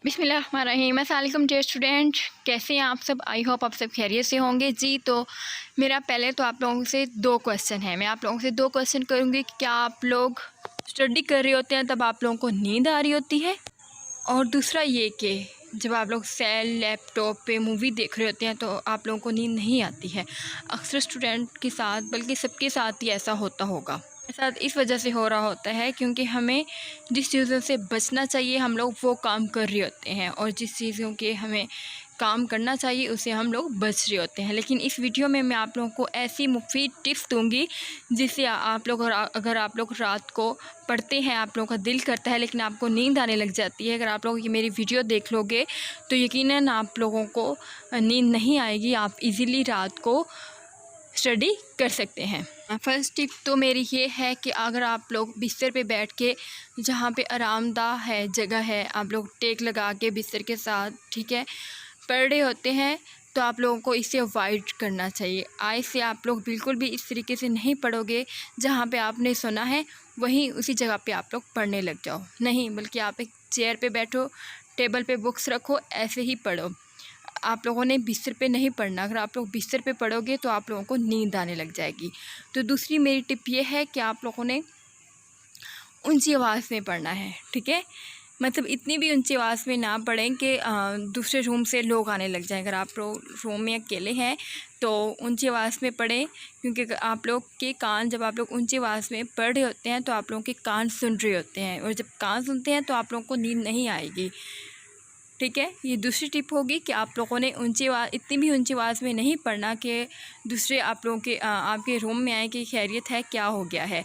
बिस्मिल्लाहिर्रहमानिर्रहीम। अस्सलाम वालेकुम डियर स्टूडेंट, कैसे हैं आप सब? आई होप आप सब खैरियत से होंगे जी। तो मेरा पहले तो आप लोगों से 2 क्वेश्चन है। मैं आप लोगों से 2 क्वेश्चन करूँगी कि क्या आप लोग स्टडी कर रहे होते हैं तब आप लोगों को नींद आ रही होती है? और दूसरा ये कि जब आप लोग सेल लैपटॉप पे मूवी देख रहे होते हैं तो आप लोगों को नींद नहीं आती है। अक्सर स्टूडेंट के साथ, बल्कि सबके साथ ही ऐसा होता होगा। साथ इस वजह से हो रहा होता है क्योंकि हमें जिस चीज़ों से बचना चाहिए हम लोग वो काम कर रहे होते हैं, और जिस चीज़ों के हमें काम करना चाहिए उसे हम लोग बच रहे होते हैं। लेकिन इस वीडियो में मैं आप लोगों को ऐसी मुफीद टिप्स दूंगी जिससे आप लोग, और अगर आप लोग रात को पढ़ते हैं, आप लोगों का दिल करता है लेकिन आपको नींद आने लग जाती है, अगर आप लोग ये मेरी वीडियो देख लोगे तो यकीनन आप लोगों को नींद नहीं आएगी। आप इजीली रात को स्टडी कर सकते हैं। फर्स्ट टिप तो मेरी ये है कि अगर आप लोग बिस्तर पे बैठ के, जहाँ पे आरामदाह है जगह है, आप लोग टेक लगा के बिस्तर के साथ, ठीक है, पढ़ रहे होते हैं तो आप लोगों को इसे अवॉइड करना चाहिए। आज से आप लोग बिल्कुल भी इस तरीके से नहीं पढ़ोगे, जहाँ पे आपने सुना है वहीं उसी जगह पे आप लोग पढ़ने लग जाओ। नहीं, बल्कि आप एक चेयर पे बैठो, टेबल पे बुक्स रखो, ऐसे ही पढ़ो। आप लोगों ने बिस्तर पे नहीं पढ़ना। अगर आप लोग बिस्तर पे पढ़ोगे तो आप लोगों को नींद आने लग जाएगी। तो दूसरी मेरी टिप ये है कि आप लोगों ने ऊंची आवाज़ में पढ़ना है, ठीक है। मतलब इतनी भी ऊंची आवाज़ में ना पढ़ें कि दूसरे रूम से लोग आने लग जाएं। अगर आप लोग रूम में अकेले हैं तो ऊंची आवाज़ में पढ़ें, क्योंकि आप लोग के कान, जब आप लोग ऊंची आवाज़ में पढ़ रहे होते हैं तो आप लोगों के कान सुन रहे होते हैं, और जब कान सुनते हैं तो आप लोगों को नींद नहीं आएगी, ठीक है। ये दूसरी टिप होगी कि आप लोगों ने ऊंची आवाज़, इतनी भी ऊंची आवाज़ में नहीं पढ़ना कि दूसरे आप लोगों के आपके रूम में आए कि खैरियत है, क्या हो गया है।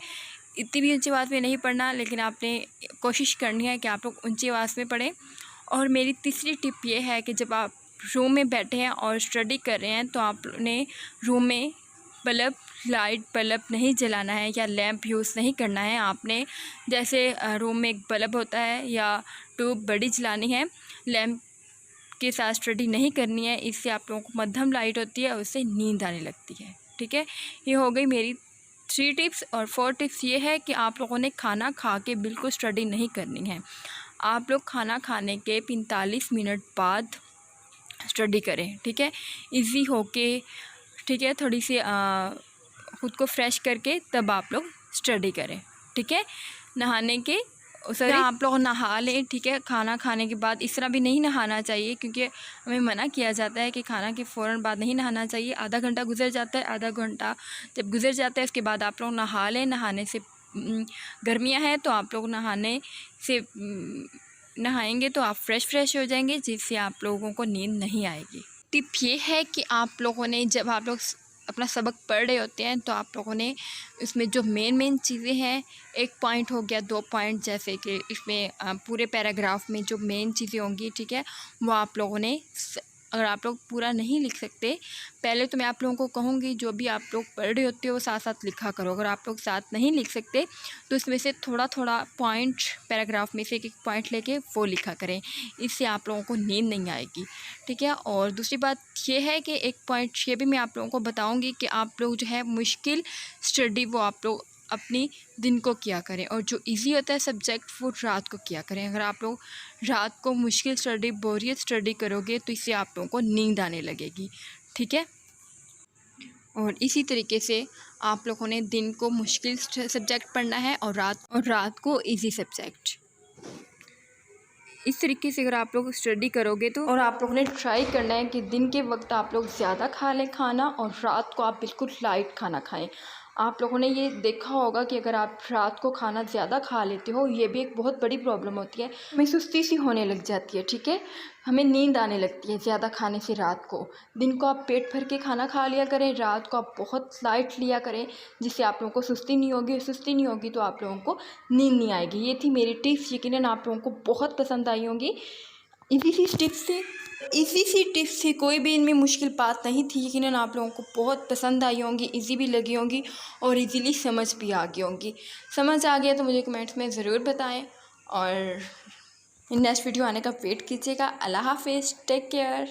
इतनी भी ऊंची आवाज़ में नहीं पढ़ना, लेकिन आपने कोशिश करनी है कि आप लोग ऊंची आवाज़ में पढ़ें। और मेरी तीसरी टिप ये है कि जब आप रूम में बैठे हैं और स्टडी कर रहे हैं तो आपने रूम में बल्ब नहीं जलाना है या लैंप यूज़ नहीं करना है। आपने जैसे रूम में एक बल्ब होता है या ट्यूब बड़ी जलानी है, लैंप के साथ स्टडी नहीं करनी है। इससे आप लोगों को मध्यम लाइट होती है, उससे नींद आने लगती है, ठीक है। ये हो गई मेरी 3 टिप्स। और 4 टिप्स ये है कि आप लोगों ने खाना खा के बिल्कुल स्टडी नहीं करनी है। आप लोग खाना खाने के 45 मिनट बाद स्टडी करें, ठीक है, इजी होके, ठीक है, थोड़ी सी ख़ुद को फ्रेश करके तब आप लोग स्टडी करें, ठीक है। नहाने के आप लोग नहा लें, ठीक है। खाना खाने के बाद इस तरह भी नहीं नहाना चाहिए, क्योंकि हमें मना किया जाता है कि खाना के फ़ौरन बाद नहीं नहाना चाहिए। आधा घंटा गुजर जाता है, आधा घंटा जब गुजर जाता है उसके बाद आप लोग नहा लें। नहाने से गर्मियाँ हैं तो आप लोग नहाएंगे तो आप फ्रेश हो जाएंगे, जिससे आप लोगों को नींद नहीं आएगी। टिप ये है कि आप लोगों ने, जब आप लोग अपना सबक पढ़ रहे होते हैं तो आप लोगों ने इसमें जो मेन चीज़ें हैं, 1 पॉइंट हो गया, 2 पॉइंट, जैसे कि इसमें पूरे पैराग्राफ में जो मेन चीज़ें होंगी, ठीक है, वो आप लोगों ने, अगर आप लोग पूरा नहीं लिख सकते, पहले तो मैं आप लोगों को कहूँगी जो भी आप लोग पढ़ रहे होते हो वो साथ साथ लिखा करो। अगर आप लोग साथ नहीं लिख सकते तो इसमें से थोड़ा पॉइंट, पैराग्राफ में से एक पॉइंट लेके वो लिखा करें। इससे आप लोगों को नींद नहीं आएगी, ठीक है। और दूसरी बात ये है कि एक पॉइंट ये भी मैं आप लोगों को बताऊँगी कि आप लोग जो है मुश्किल स्टडी वो आप लोग अपनी दिन को किया करें, और जो इजी होता है सब्जेक्ट वो रात को किया करें। अगर आप लोग रात को मुश्किल स्टडी, बोरियत स्टडी करोगे तो इससे आप लोगों को नींद आने लगेगी, ठीक है। और इसी तरीके से आप लोगों ने दिन को मुश्किल सब्जेक्ट पढ़ना है और रात को इजी सब्जेक्ट। इस तरीके से अगर आप लोग स्टडी करोगे तो, और आप लोगों ने ट्राई करना है कि दिन के वक्त आप लोग ज़्यादा खा लें खाना, और रात को आप बिल्कुल लाइट खाना खाएं। आप लोगों ने ये देखा होगा कि अगर आप रात को खाना ज़्यादा खा लेते हो, ये भी एक बहुत बड़ी प्रॉब्लम होती है, हमें सुस्ती सी होने लग जाती है, ठीक है, हमें नींद आने लगती है ज़्यादा खाने से रात को। दिन को आप पेट भर के खाना खा लिया करें, रात को आप बहुत लाइट लिया करें, जिससे आप लोगों को सुस्ती नहीं होगी तो आप लोगों को नींद नहीं आएगी। ये थी मेरी टिप्स, यकीनन आप लोगों को बहुत पसंद आई होंगी। इसी टिप्स से कोई भी इनमें मुश्किल बात नहीं थी, यकीनन आप लोगों को बहुत पसंद आई होंगी, इजी भी लगी होंगी और इजीली समझ भी आ गई होंगी। समझ आ गया तो मुझे कमेंट्स में ज़रूर बताएं, और नेक्स्ट वीडियो आने का वेट कीजिएगा। अल्लाह हाफिज़, टेक केयर।